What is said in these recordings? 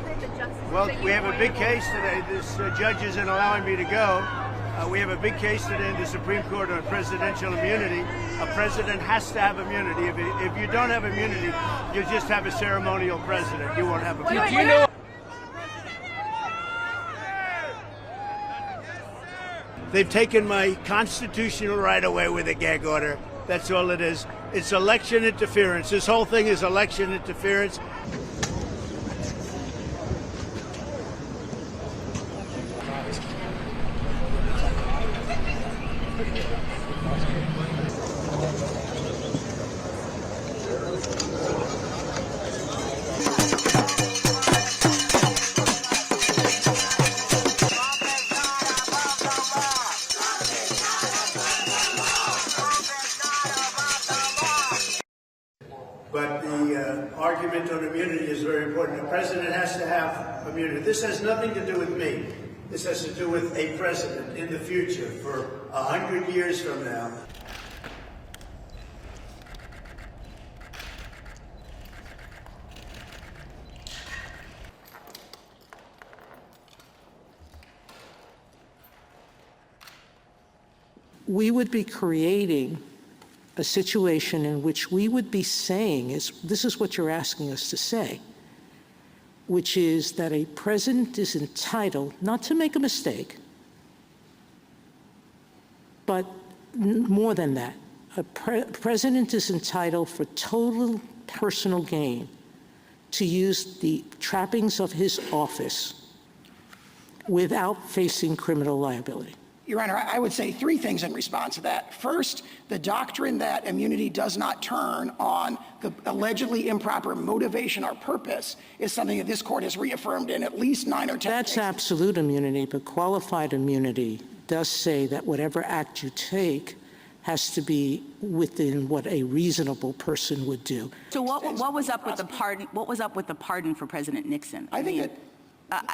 the justices? Well, we have a big case today. This judge isn't allowing me to go. We have a big case today in the Supreme Court on presidential immunity. A president has to have immunity. If you don't have immunity, you just have a ceremonial president. You won't have immunity. Do you know? They've taken my constitutional right away with a gag order. That's all it is. It's election interference. This whole thing is election interference. But the argument on immunity is very important. The president has to have immunity. This has nothing to do with me. This has to do with a president in the future, for 100 years from now. We would be creating a situation in which we would be saying, this is what you're asking us to say, which is that a president is entitled not to make a mistake, but more than that, a president is entitled for total personal gain to use the trappings of his office without facing criminal liability. Your Honor, I would say three things in response to that. First, the doctrine that immunity does not turn on the allegedly improper motivation or purpose is something that this court has reaffirmed in at least 9 or 10 That's cases. absolute immunity, but qualified immunity does say that whatever act you take has to be within what a reasonable person would do. So what was up with the pardon? What was up with the pardon for President Nixon? I think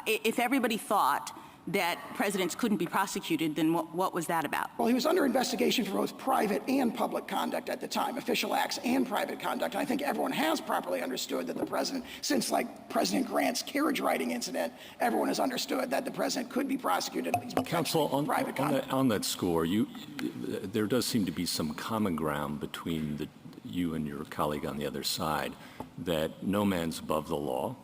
if everybody thought that presidents couldn't be prosecuted, then what was that about? Well, he was under investigation for both private and public conduct at the time, official acts and private conduct. And I think everyone has properly understood that the president, since like President Grant's carriage riding incident, everyone has understood that the president could be prosecuted at least Counsel, private conduct. on that score, there does seem to be some common ground between you and your colleague on the other side, that no man's above the law,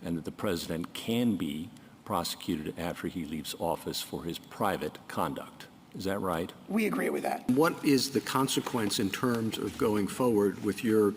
and that the president can be prosecuted after he leaves office for his private conduct. Is that right? We agree with that. What is the consequence in terms of going forward with your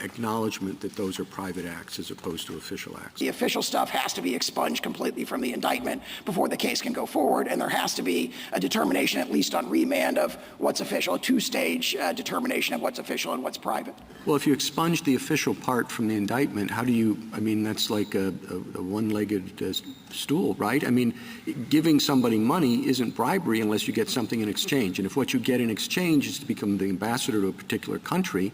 acknowledgement that those are private acts as opposed to official acts? The official stuff has to be expunged completely from the indictment before the case can go forward, and there has to be a determination, at least on remand, of what's official, a two-stage determination of what's official and what's private. Well, if you expunge the official part from the indictment, how do you, I mean, that's like a one-legged stool, right? I mean, giving somebody money isn't bribery unless you get something in exchange. And if what you get in exchange is to become the ambassador to a particular country,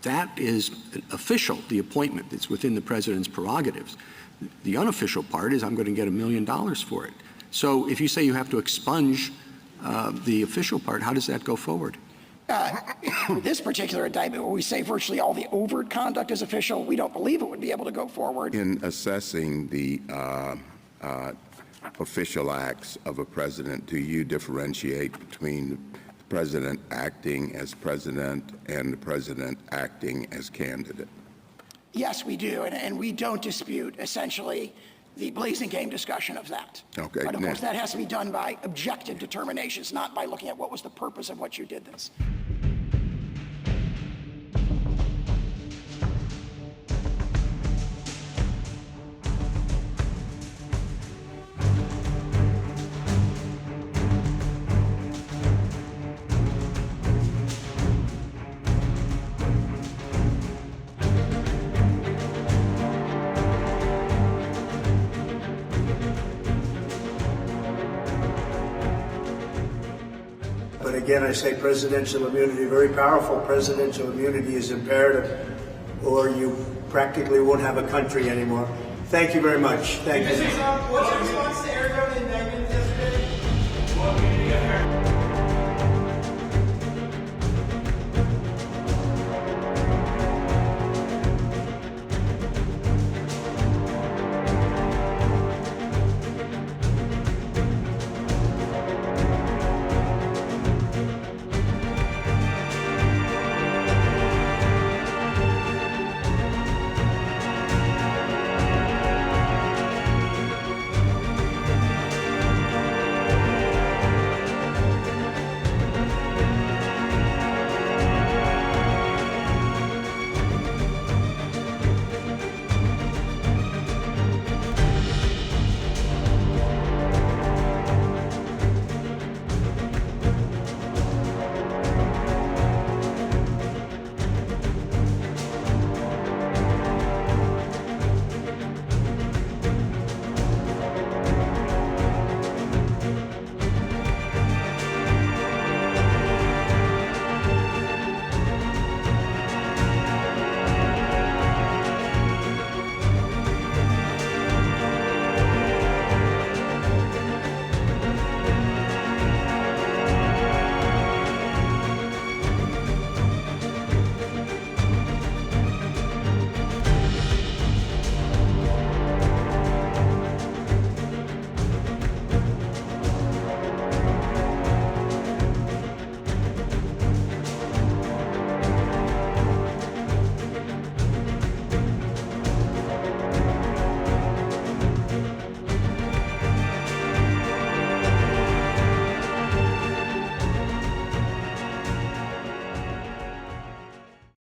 that is official, the appointment. It's within the president's prerogatives. The unofficial part is I'm going to get $1 million for it. So if you say you have to expunge the official part, how does that go forward? This particular indictment, where we say virtually all the overt conduct is official, we don't believe it would be able to go forward. In assessing the official acts of a president, do you differentiate between the president acting as president and the president acting as candidate? Yes, we do, and we don't dispute, essentially, the blazing game discussion of that. Okay. But of course, that has to be done by objective determinations, not by looking at what was the purpose of what you did this. But again, I say presidential immunity, very powerful. Presidential immunity is imperative, or you practically won't have a country anymore. Thank you very much. Thank you. What's your response to Arizona indictment?